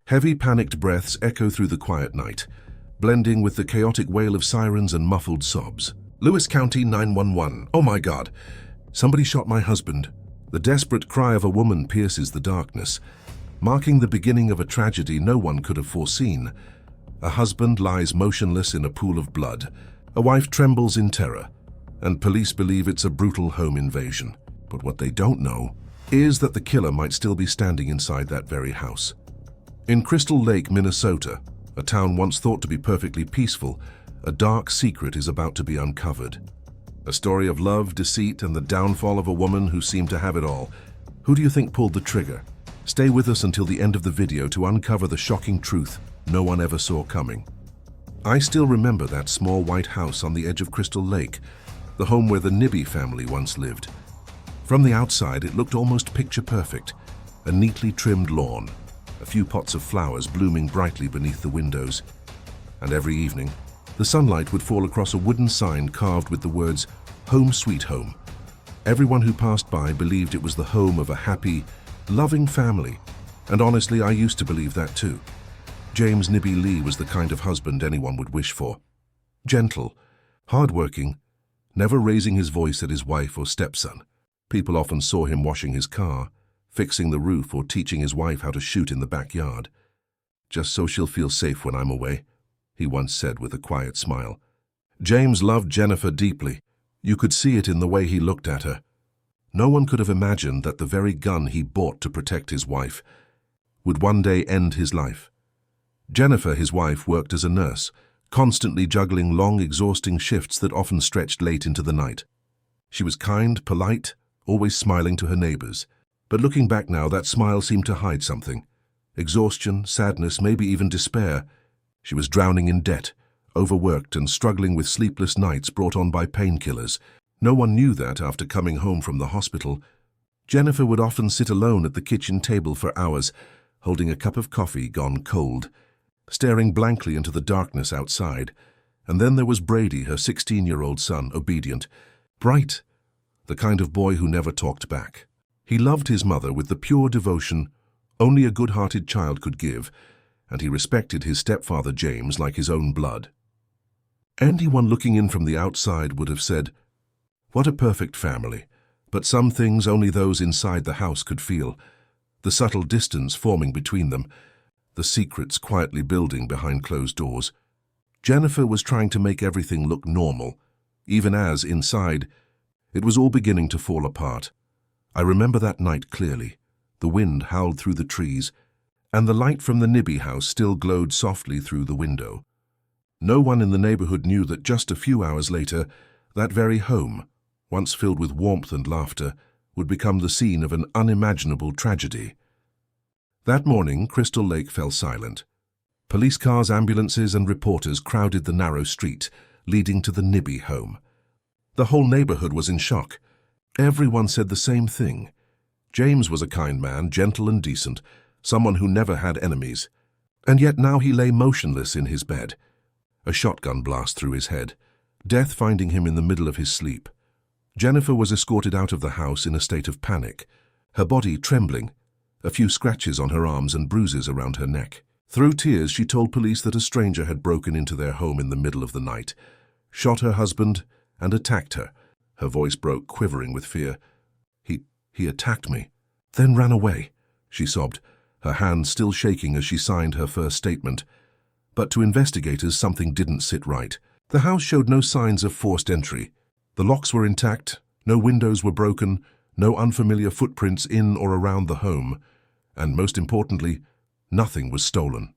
Heavy, panicked breaths echo through the quiet night, blending with the chaotic wail of sirens and muffled sobs. Lewis County 911. Oh my God! Somebody shot my husband. The desperate cry of a woman pierces the darkness, marking the beginning of a tragedy no one could have foreseen. A husband lies motionless in a pool of blood. A wife trembles in terror, and police believe it's a brutal home invasion. But what they don't know is that the killer might still be standing inside that very house. In Crystal Lake, Minnesota, a town once thought to be perfectly peaceful, a dark secret is about to be uncovered. A story of love, deceit, and the downfall of a woman who seemed to have it all. Who do you think pulled the trigger? Stay with us until the end of the video to uncover the shocking truth no one ever saw coming. I still remember that small white house on the edge of Crystal Lake, the home where the Nibby family once lived. From the outside, it looked almost picture perfect. A neatly trimmed lawn, a few pots of flowers blooming brightly beneath the windows. And every evening, the sunlight would fall across a wooden sign carved with the words, "Home Sweet Home." Everyone who passed by believed it was the home of a happy, loving family. And honestly, I used to believe that too. James Nibby Lee was the kind of husband anyone would wish for. Gentle, hardworking, never raising his voice at his wife or stepson. People often saw him washing his car, fixing the roof, or teaching his wife how to shoot in the backyard. "Just so she'll feel safe when I'm away," he once said with a quiet smile. James loved Jennifer deeply. You could see it in the way he looked at her. No one could have imagined that the very gun he bought to protect his wife would one day end his life. Jennifer, his wife, worked as a nurse, constantly juggling long, exhausting shifts that often stretched late into the night. She was kind, polite, always smiling to her neighbors. But looking back now, that smile seemed to hide something. Exhaustion, sadness, maybe even despair. She was drowning in debt, overworked and struggling with sleepless nights brought on by painkillers. No one knew that after coming home from the hospital. Jennifer would often sit alone at the kitchen table for hours, holding a cup of coffee gone cold, staring blankly into the darkness outside. And then there was Brady, her 16-year-old son, obedient, bright, the kind of boy who never talked back. He loved his mother with the pure devotion only a good-hearted child could give, and he respected his stepfather James like his own blood. Anyone looking in from the outside would have said, "What a perfect family," but some things only those inside the house could feel. The subtle distance forming between them, the secrets quietly building behind closed doors. Jennifer was trying to make everything look normal, even as, inside, it was all beginning to fall apart. I remember that night clearly. The wind howled through the trees, and the light from the Nibby house still glowed softly through the window. No one in the neighborhood knew that just a few hours later, that very home, once filled with warmth and laughter, would become the scene of an unimaginable tragedy. That morning, Crystal Lake fell silent. Police cars, ambulances, and reporters crowded the narrow street leading to the Nibby home. The whole neighborhood was in shock. Everyone said the same thing. James was a kind man, gentle and decent, someone who never had enemies. And yet now he lay motionless in his bed. A shotgun blast through his head, death finding him in the middle of his sleep. Jennifer was escorted out of the house in a state of panic, her body trembling, a few scratches on her arms and bruises around her neck. Through tears, she told police that a stranger had broken into their home in the middle of the night, shot her husband, and attacked her. Her voice broke, quivering with fear. He attacked me, then ran away," she sobbed, her hands still shaking as she signed her first statement. But to investigators, something didn't sit right. The house showed no signs of forced entry. The locks were intact, no windows were broken, no unfamiliar footprints in or around the home, and most importantly, nothing was stolen.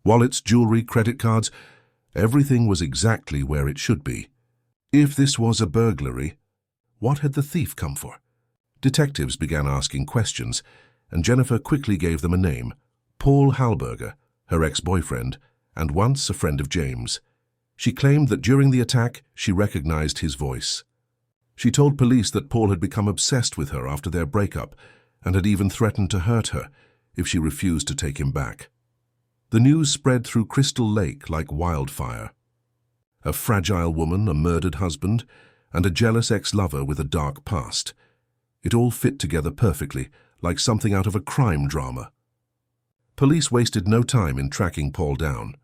Wallets, jewelry, credit cards, everything was exactly where it should be. If this was a burglary, what had the thief come for? Detectives began asking questions, and Jennifer quickly gave them a name: Paul Halberger, her ex-boyfriend, and once a friend of James. She claimed that during the attack, she recognized his voice. She told police that Paul had become obsessed with her after their breakup and had even threatened to hurt her if she refused to take him back. The news spread through Crystal Lake like wildfire. A fragile woman, a murdered husband, and a jealous ex-lover with a dark past. It all fit together perfectly, like something out of a crime drama. Police wasted no time in tracking Paul down.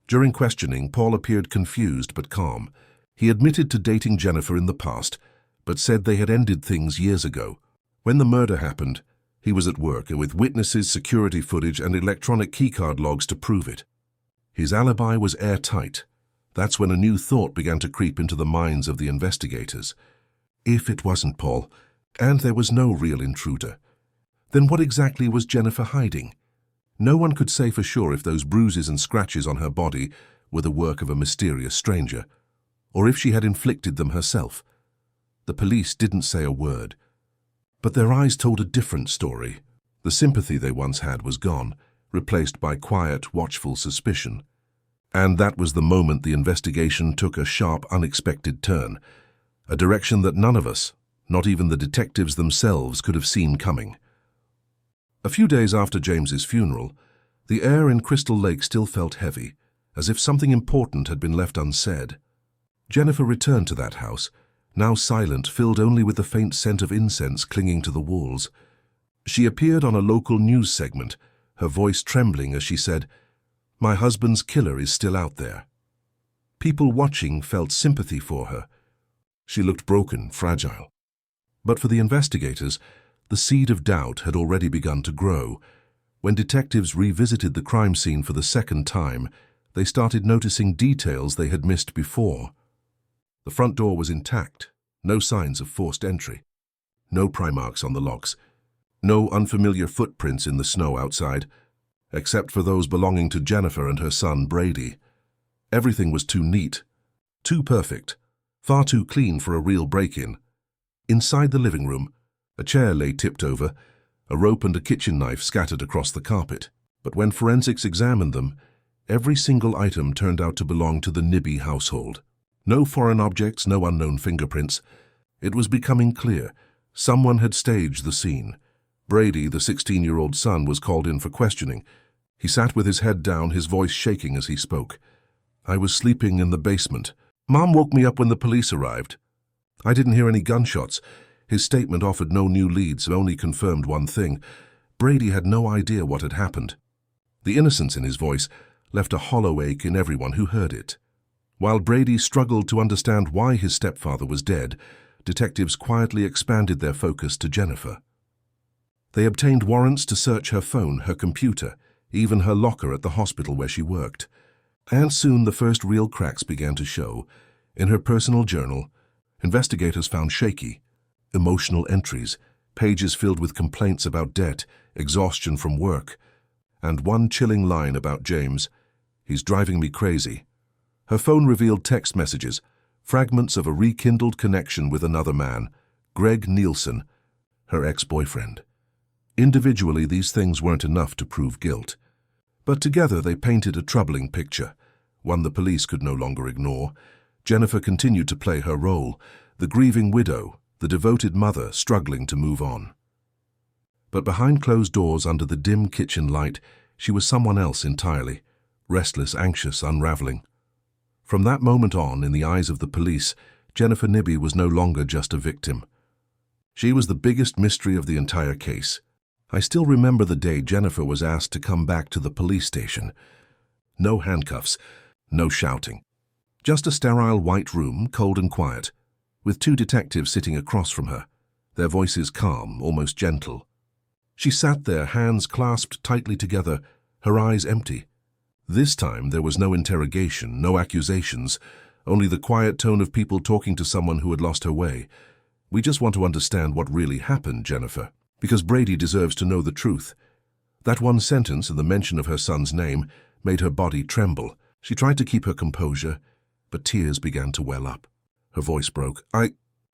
During questioning, Paul appeared confused but calm. He admitted to dating Jennifer in the past, but said they had ended things years ago. When the murder happened, he was at work with witnesses, security footage, and electronic keycard logs to prove it. His alibi was airtight. That's when a new thought began to creep into the minds of the investigators. If it wasn't Paul, and there was no real intruder, then what exactly was Jennifer hiding? No one could say for sure if those bruises and scratches on her body were the work of a mysterious stranger, or if she had inflicted them herself. The police didn't say a word, but their eyes told a different story. The sympathy they once had was gone, replaced by quiet, watchful suspicion. And that was the moment the investigation took a sharp, unexpected turn, a direction that none of us, not even the detectives themselves, could have seen coming. A few days after James's funeral, the air in Crystal Lake still felt heavy, as if something important had been left unsaid. Jennifer returned to that house, now silent, filled only with the faint scent of incense clinging to the walls. She appeared on a local news segment, her voice trembling as she said, "My husband's killer is still out there." People watching felt sympathy for her. She looked broken, fragile. But for the investigators, the seed of doubt had already begun to grow. When detectives revisited the crime scene for the second time, they started noticing details they had missed before. The front door was intact, no signs of forced entry, no pry marks on the locks, no unfamiliar footprints in the snow outside, except for those belonging to Jennifer and her son Brady. Everything was too neat, too perfect, far too clean for a real break-in. Inside the living room, a chair lay tipped over, a rope and a kitchen knife scattered across the carpet. But when forensics examined them, every single item turned out to belong to the Nibby household. No foreign objects, no unknown fingerprints. It was becoming clear. Someone had staged the scene. Brady, the 16-year-old son, was called in for questioning. He sat with his head down, his voice shaking as he spoke. "I was sleeping in the basement. Mom woke me up when the police arrived. I didn't hear any gunshots." His statement offered no new leads, only confirmed one thing. Brady had no idea what had happened. The innocence in his voice left a hollow ache in everyone who heard it. While Brady struggled to understand why his stepfather was dead, detectives quietly expanded their focus to Jennifer. They obtained warrants to search her phone, her computer, even her locker at the hospital where she worked. And soon the first real cracks began to show. In her personal journal, investigators found shaky, emotional entries, pages filled with complaints about debt, exhaustion from work, and one chilling line about James, "He's driving me crazy." Her phone revealed text messages, fragments of a rekindled connection with another man, Greg Nielsen, her ex-boyfriend. Individually, these things weren't enough to prove guilt. But together they painted a troubling picture, one the police could no longer ignore. Jennifer continued to play her role, the grieving widow, the devoted mother struggling to move on. But behind closed doors, under the dim kitchen light, she was someone else entirely, restless, anxious, unraveling. From that moment on, in the eyes of the police, Jennifer Nibby was no longer just a victim. She was the biggest mystery of the entire case. I still remember the day Jennifer was asked to come back to the police station. No handcuffs, no shouting. Just a sterile white room, cold and quiet, with two detectives sitting across from her, their voices calm, almost gentle. She sat there, hands clasped tightly together, her eyes empty. This time there was no interrogation, no accusations, only the quiet tone of people talking to someone who had lost her way. "We just want to understand what really happened, Jennifer, because Brady deserves to know the truth." That one sentence and the mention of her son's name made her body tremble. She tried to keep her composure, but tears began to well up. Her voice broke. I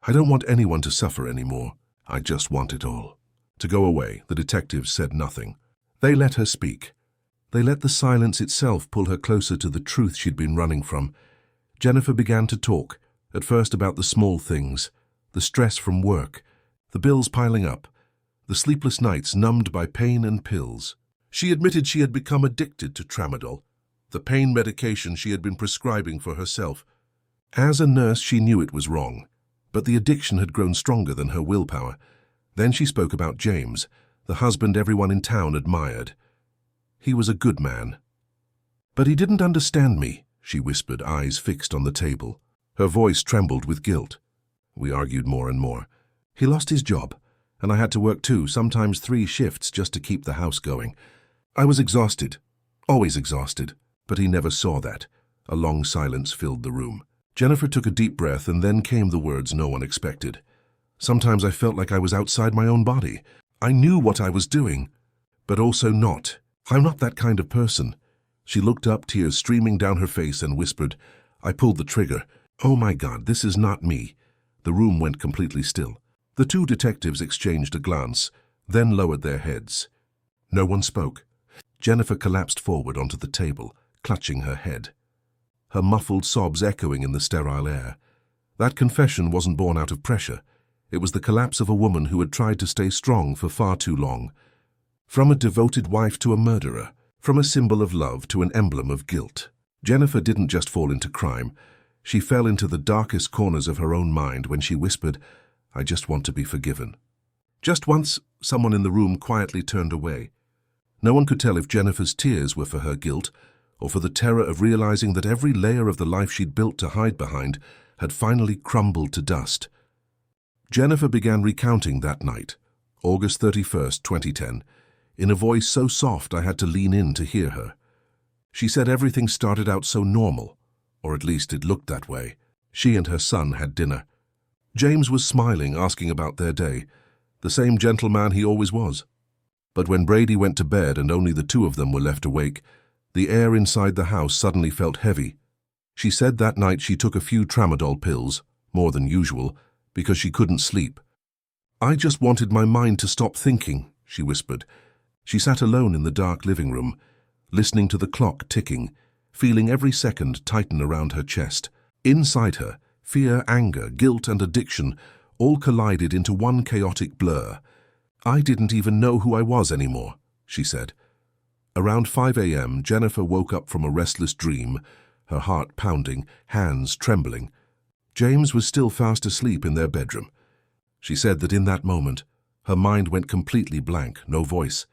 don't want anyone to suffer anymore. I just want it all to go away." The detectives said nothing. They let her speak. They let the silence itself pull her closer to the truth she'd been running from. Jennifer began to talk, at first about the small things, the stress from work, the bills piling up, the sleepless nights numbed by pain and pills. She admitted she had become addicted to tramadol, the pain medication she had been prescribing for herself. As a nurse, she knew it was wrong, but the addiction had grown stronger than her willpower. Then she spoke about James, the husband everyone in town admired. He was a good man. But he didn't understand me, she whispered, eyes fixed on the table. Her voice trembled with guilt. We argued more and more. He lost his job, and I had to work 2, sometimes 3 shifts just to keep the house going. I was exhausted, always exhausted, but he never saw that. A long silence filled the room. Jennifer took a deep breath, and then came the words no one expected. Sometimes I felt like I was outside my own body. I knew what I was doing, but also not. I'm not that kind of person. She looked up, tears streaming down her face, and whispered. I pulled the trigger. Oh my God, this is not me. The room went completely still. The 2 detectives exchanged a glance, then lowered their heads. No one spoke. Jennifer collapsed forward onto the table, clutching her head, her muffled sobs echoing in the sterile air. That confession wasn't born out of pressure. It was the collapse of a woman who had tried to stay strong for far too long. From a devoted wife to a murderer, from a symbol of love to an emblem of guilt. Jennifer didn't just fall into crime. She fell into the darkest corners of her own mind when she whispered, I just want to be forgiven. Just once, someone in the room quietly turned away. No one could tell if Jennifer's tears were for her guilt or for the terror of realizing that every layer of the life she'd built to hide behind had finally crumbled to dust. Jennifer began recounting that night, August 31st, 2010, in a voice so soft I had to lean in to hear her. She said everything started out so normal, or at least it looked that way. She and her son had dinner. James was smiling, asking about their day, the same gentleman he always was. But when Brady went to bed and only the 2 of them were left awake, the air inside the house suddenly felt heavy. She said that night she took a few tramadol pills, more than usual, because she couldn't sleep. I just wanted my mind to stop thinking, she whispered. She sat alone in the dark living room, listening to the clock ticking, feeling every second tighten around her chest. Inside her, fear, anger, guilt, and addiction all collided into one chaotic blur. I didn't even know who I was anymore, she said. Around 5 a.m., Jennifer woke up from a restless dream, her heart pounding, hands trembling. James was still fast asleep in their bedroom. She said that in that moment, her mind went completely blank, no voice,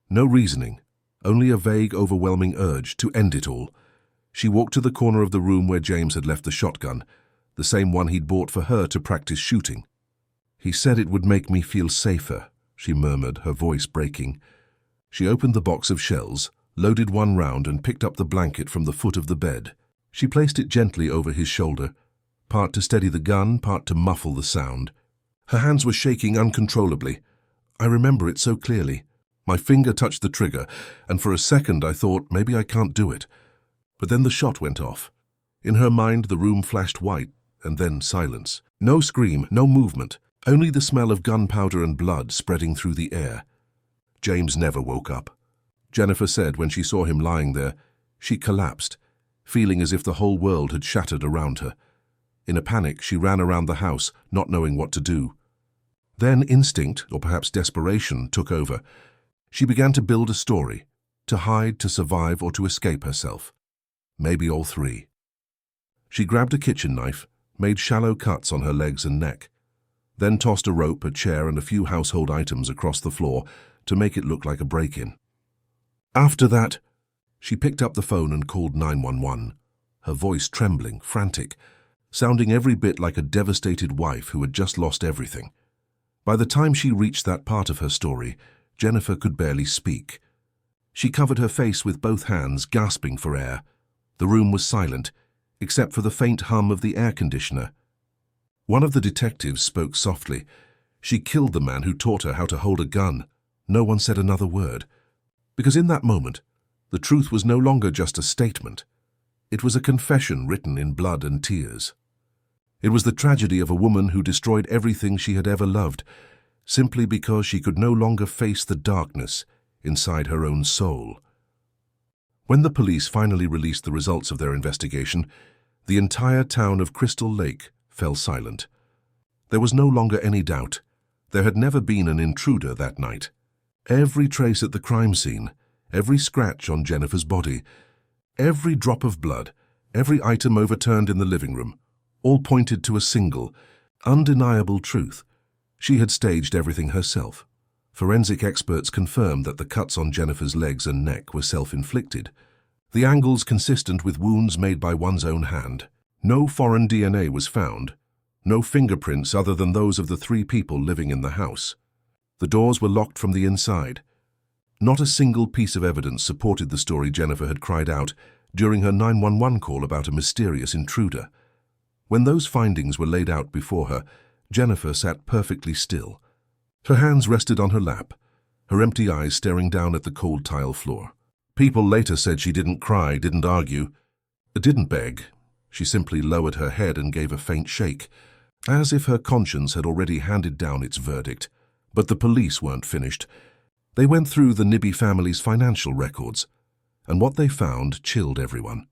no reasoning, only a vague, overwhelming urge to end it all. She walked to the corner of the room where James had left the shotgun, the same one he'd bought for her to practice shooting. He said it would make me feel safer, she murmured, her voice breaking. She opened the box of shells, loaded 1 round, and picked up the blanket from the foot of the bed. She placed it gently over his shoulder, part to steady the gun, part to muffle the sound. Her hands were shaking uncontrollably. I remember it so clearly. My finger touched the trigger, and for a second I thought, maybe I can't do it. But then the shot went off. In her mind, the room flashed white, and then silence. No scream, no movement, only the smell of gunpowder and blood spreading through the air. James never woke up. Jennifer said when she saw him lying there, she collapsed, feeling as if the whole world had shattered around her. In a panic, she ran around the house, not knowing what to do. Then instinct, or perhaps desperation, took over. She began to build a story, to hide, to survive, or to escape herself. Maybe all 3. She grabbed a kitchen knife, made shallow cuts on her legs and neck, then tossed a rope, a chair, and a few household items across the floor to make it look like a break-in. After that, she picked up the phone and called 911, her voice trembling, frantic, sounding every bit like a devastated wife who had just lost everything. By the time she reached that part of her story, Jennifer could barely speak. She covered her face with both hands, gasping for air. The room was silent, except for the faint hum of the air conditioner. One of the detectives spoke softly. She killed the man who taught her how to hold a gun. No one said another word. Because in that moment, the truth was no longer just a statement. It was a confession written in blood and tears. It was the tragedy of a woman who destroyed everything she had ever loved, simply because she could no longer face the darkness inside her own soul. When the police finally released the results of their investigation, the entire town of Crystal Lake fell silent. There was no longer any doubt. There had never been an intruder that night. Every trace at the crime scene, every scratch on Jennifer's body, every drop of blood, every item overturned in the living room, all pointed to a single, undeniable truth. She had staged everything herself, Forensic experts confirmed that the cuts on Jennifer's legs and neck were self-inflicted. The angles consistent with wounds made by one's own hand. No foreign DNA was found. No fingerprints other than those of the 3 people living in the house. The doors were locked from the inside. Not a single piece of evidence supported the story Jennifer had cried out during her 911 call about a mysterious intruder. When those findings were laid out before her, Jennifer sat perfectly still. Her hands rested on her lap, her empty eyes staring down at the cold tile floor. People later said she didn't cry, didn't argue, didn't beg. She simply lowered her head and gave a faint shake, as if her conscience had already handed down its verdict. But the police weren't finished. They went through the Nibby family's financial records, and what they found chilled everyone.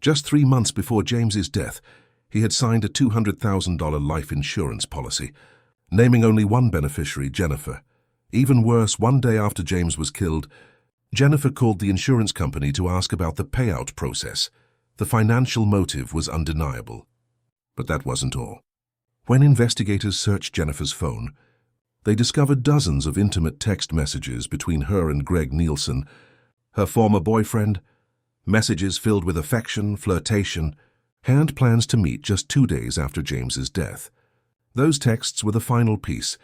Just 3 months before James's death, he had signed a $200,000 life insurance policy, naming only one beneficiary, Jennifer. Even worse, one day after James was killed, Jennifer called the insurance company to ask about the payout process. The financial motive was undeniable. But that wasn't all. When investigators searched Jennifer's phone, they discovered dozens of intimate text messages between her and Greg Nielsen, her former boyfriend, messages filled with affection, flirtation, and plans to meet just 2 days after James's death. Those texts were the final piece,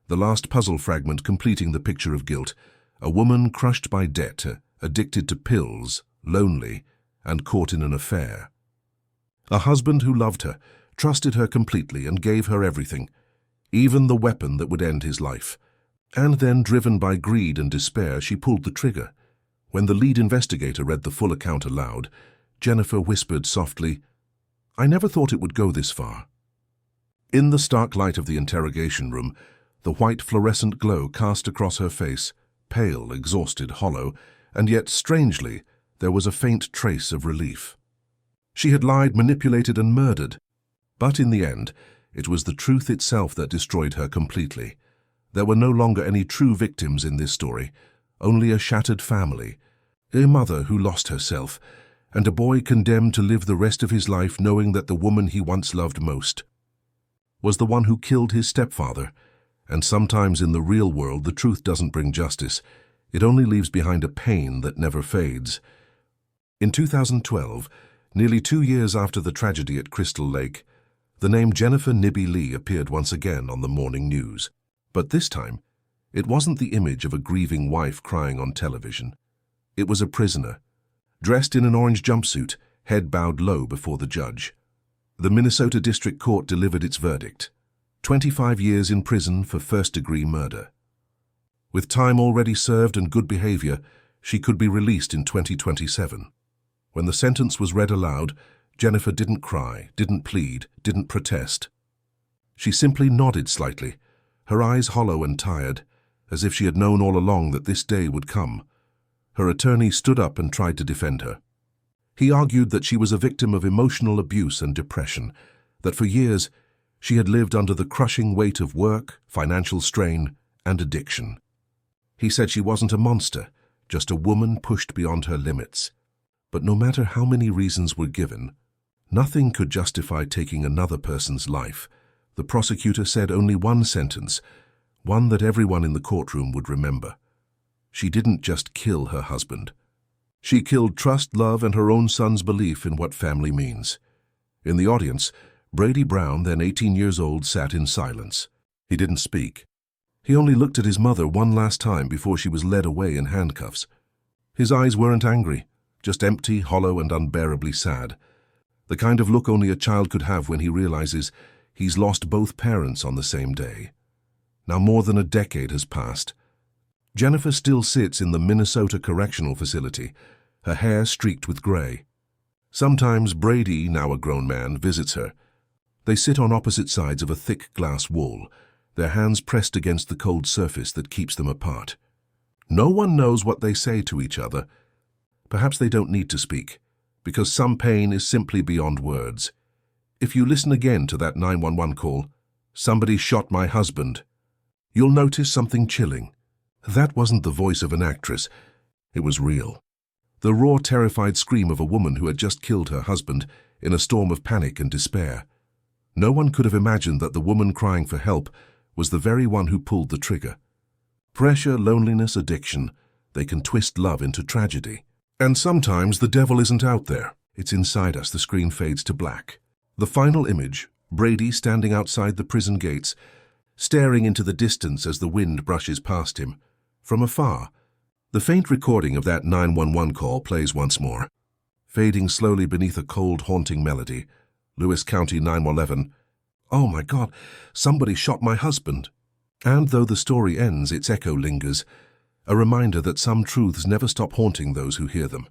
the last puzzle fragment completing the picture of guilt, a woman crushed by debt, addicted to pills, lonely, and caught in an affair. A husband who loved her, trusted her completely and gave her everything, even the weapon that would end his life. And then, driven by greed and despair, she pulled the trigger. When the lead investigator read the full account aloud, Jennifer whispered softly, "I never thought it would go this far." In the stark light of the interrogation room, the white fluorescent glow cast across her face, pale, exhausted, hollow, and yet, strangely, there was a faint trace of relief. She had lied, manipulated, and murdered. But in the end, it was the truth itself that destroyed her completely. There were no longer any true victims in this story, only a shattered family, a mother who lost herself, and a boy condemned to live the rest of his life knowing that the woman he once loved most was the one who killed his stepfather. And sometimes in the real world, the truth doesn't bring justice. It only leaves behind a pain that never fades. In 2012, nearly 2 years after the tragedy at Crystal Lake, the name Jennifer Nibby Lee appeared once again on the morning news. But this time, it wasn't the image of a grieving wife crying on television. It was a prisoner, dressed in an orange jumpsuit, head bowed low before the judge. The Minnesota District Court delivered its verdict: 25 years in prison for first-degree murder. With time already served and good behavior, she could be released in 2027. When the sentence was read aloud, Jennifer didn't cry, didn't plead, didn't protest. She simply nodded slightly, her eyes hollow and tired, as if she had known all along that this day would come. Her attorney stood up and tried to defend her. He argued that she was a victim of emotional abuse and depression, that for years she had lived under the crushing weight of work, financial strain, and addiction. He said she wasn't a monster, just a woman pushed beyond her limits. But no matter how many reasons were given, nothing could justify taking another person's life. The prosecutor said only one sentence, one that everyone in the courtroom would remember. She didn't just kill her husband. She killed trust, love, and her own son's belief in what family means. In the audience, Brady Brown, then 18 years old, sat in silence. He didn't speak. He only looked at his mother one last time before she was led away in handcuffs. His eyes weren't angry, just empty, hollow, and unbearably sad. The kind of look only a child could have when he realizes he's lost both parents on the same day. Now more than a decade has passed. Jennifer still sits in the Minnesota Correctional Facility, her hair streaked with gray. Sometimes Brady, now a grown man, visits her. They sit on opposite sides of a thick glass wall, their hands pressed against the cold surface that keeps them apart. No one knows what they say to each other. Perhaps they don't need to speak, because some pain is simply beyond words. If you listen again to that 911 call, "Somebody shot my husband," you'll notice something chilling. That wasn't the voice of an actress. It was real. The raw, terrified scream of a woman who had just killed her husband in a storm of panic and despair. No one could have imagined that the woman crying for help was the very one who pulled the trigger. Pressure, loneliness, addiction, they can twist love into tragedy. And sometimes the devil isn't out there. It's inside us. The screen fades to black. The final image, Brady standing outside the prison gates, staring into the distance as the wind brushes past him. From afar, the faint recording of that 911 call plays once more. Fading slowly beneath a cold, haunting melody. Lewis County 911. Oh my God, somebody shot my husband. And though the story ends, its echo lingers, a reminder that some truths never stop haunting those who hear them.